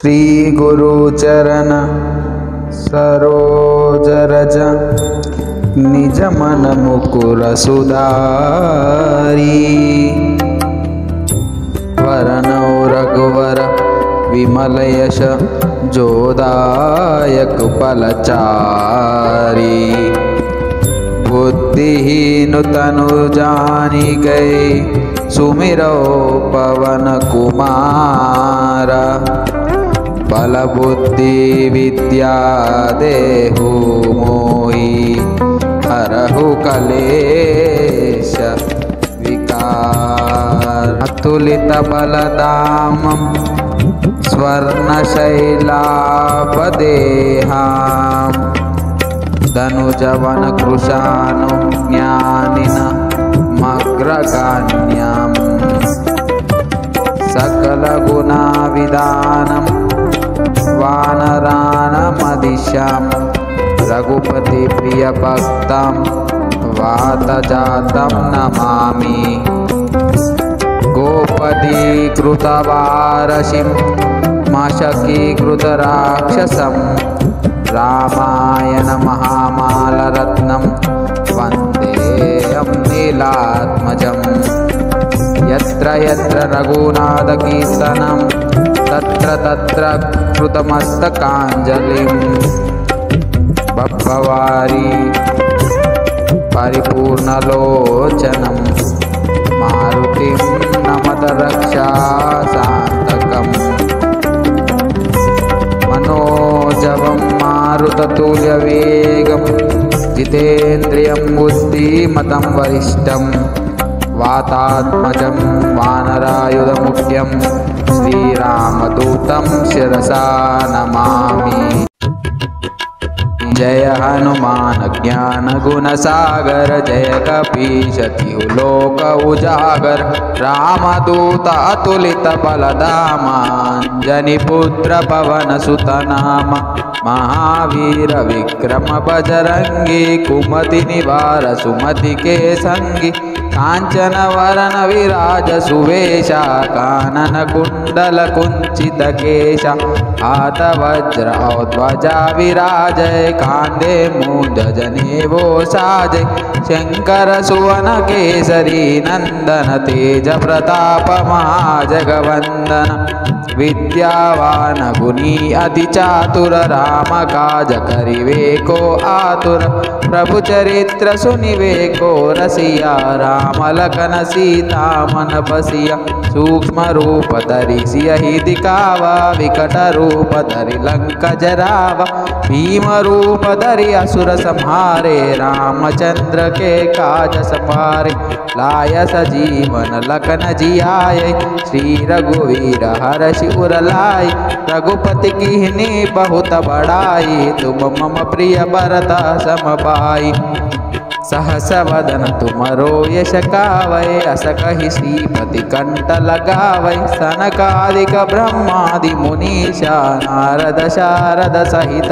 श्री गुरु चरण सरोज रज निज मन मुकुर सुधारी। वरनौ रघुवर विमल यश जोदायक फलचारी। बुद्धिहीन तनु जानिकै सुमिरौ पवन कुमारा। बल बुद्धि विद्या देहु मोहि हरहु कलेश विकार। अतुलित बलधामं स्वर्णशैलापदेहां धनुजवन कृशानुज्ञानिनमग्रगण्यं। सकलगुणाविदानं वानराणामदिशं रघुपति प्रियभक्तं वातजातं नमामि। गोपदीकृतवारशिं मशकीकृतराक्षसं रामायण महामालरत्नं वन्देऽहं नीलात्मजं। यत्र यत्र रघुनाथकीर्तनं तत्र तत्र कृतमस्तकाञ्जलिं। बभ्रवारी परिपूर्णलोचनं मारुतिं नमत रक्षासान्तकम्। मनोजवं मारुततुल्यवेगं जितेन्द्रियं बुद्धिमतं वरिष्ठं। वातात्मजं वानरायुधमुख्यं श्रीरामदूतं शिरसा नमामि। जय हनुमान ज्ञान गुण सागर जय कपीश तिहु लोक उजागर। रामदूत अतुलित बलधामा अंजनी पुत्र पवन सुत नामा। महावीर विक्रम बजरंगी कुमति निवार सुमति के संगी। कांचन वरन विराज सुवेशा कानन कुंडल कुंचित केशा। हाथ वज्र और ध्वजा विराजय कांधे मूंज जनेवो साजय। शंकर सुवन केसरी नंदन तेज प्रताप महाजगवंदन। विद्यावान गुणी अति चातुर राम काज करिवे को आतुर। प्रभु चरित्र सुनिवे को रसिया राम लखन सीता मन बसिया। सूक्ष्म रूप धरि सियहि दिखावा विकट रूप धरि लंक जरावा। भीम रूप धरि असुर संहारे रामचंद्र के काज सवारे। लाय सजीवन लखन जियाए श्री रघुवीर हर्षि उर लाए। रघुपति कीन्ही बहुत बड़ाई तुम मम प्रिय भरत सम भाई। सहस वदन तुमरो यश गावै अस कहि श्रीपति कंठ लगावै। सनकादिक ब्रह्मादि मुनीशा नारद शारद सहित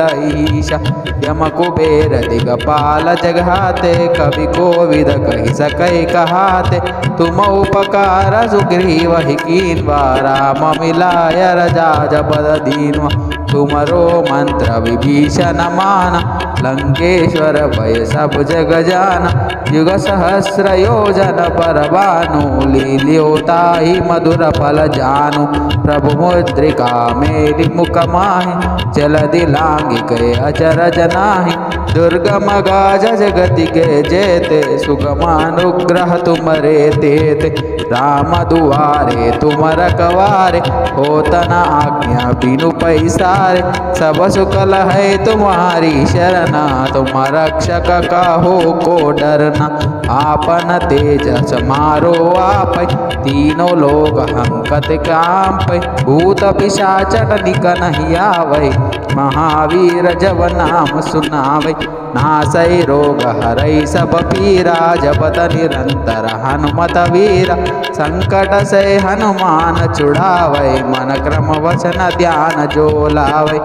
ईशा। यम कुबेर दिगपाल जगहाते कवि कोविद कहि सकै कहाते। तुम उपकार सुग्रीवहि कीन्वा राम मिलाय रजाज पद दीन्वा। तुमरो मंत्र विभीषण माना लंकेश्वर भय सब जग जाना। युग सहस्र योजन पर भानु लील्योताहि मधुर फल जानू। प्रभु मुद्रिका मेरी मुख माहि जलधि लांघि गए अचरज नाही। दुर्गम गाज जगति के जेते सुगमानुग्रह तुमरे तेते। राम दुआरे तुम रखवारे होत न आज्ञा बिनु पैसारे। सब सुकल है तुम्हारी शरणा तुम रक्षक काहू को डरना। आपन तेज समारो आपै तीनों लोग हंकत कांपै। भूत पिशाच निक नहीं आवै महावीर जब नाम सुनावै। नासै रोग हरै सब पीरा जपत निरंतर हनुमत वीरा। संकट से हनुमान छुड़ावै मन क्रम वचन ध्यान जो लावै।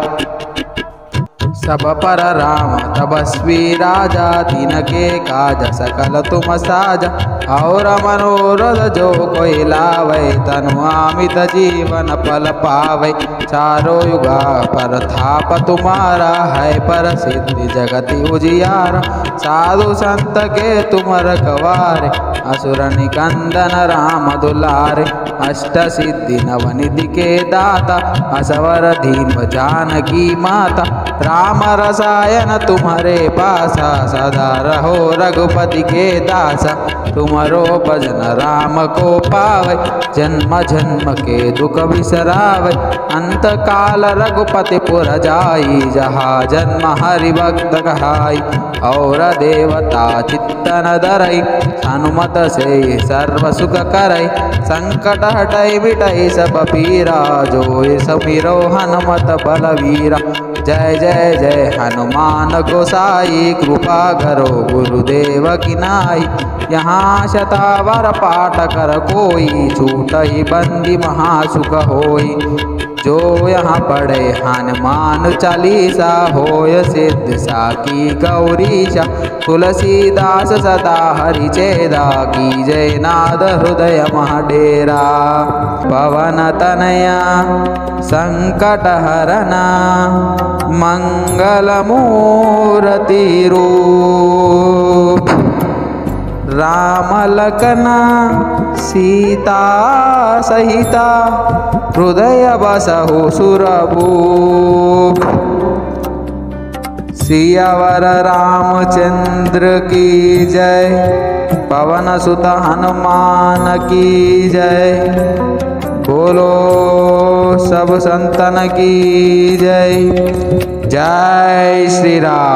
सब पर राम तपस्वी राजा तिनके काज सकल तुम साजा। और मनोरथ जो कोई लावै तनु अमित जीवन फल पावै। चारों युगा पर थाप तुम्हारा, है पर सिद्धि जगति उजियारा। साधु संत के तुम रखवारे, असुर निकंदन राम दुलारे। अष्ट सिद्धि नवनिधि के दाता, असवर दीन जानकी माता। राम रसायन तुम्हारे पासा, सदा रहो रघुपति के दासा। तुम्हारो भजन राम को पावे, जन्म जन्म के दुख बिसरावे। अंत काल रघुपति पुर जाई, जहाँ जन्म हरि भक्त कहाई। और देवता चित्तन धरई, हनुमत से सर्व सुख करई। संकट हटई मिटई सब पीरा, जोय समीरो हनुमत बलवीरा। जय जय जय हनुमान गोसाई, कृपा करो गुरुदेव की नाई। यहाँ शतावर पाठ कर कोई, छूटहि बंदी महासुख होई। जो यहाँ पढ़े हनुमान चालीसा, होय सिद्ध साकी गौरीशा। तुलसीदास सदा हरिचेदा, की जय नाद हृदय महाडेरा। पवन तनया संकट हरना, मंगल मूर्ति रूप। राम लखना सीता सहिता, हृदय बसहु सुरभूप। सियावर रामचंद्र की जय, पवन सुत हनुमान की जय। बोलो सब संतन की जय। जय श्री राम।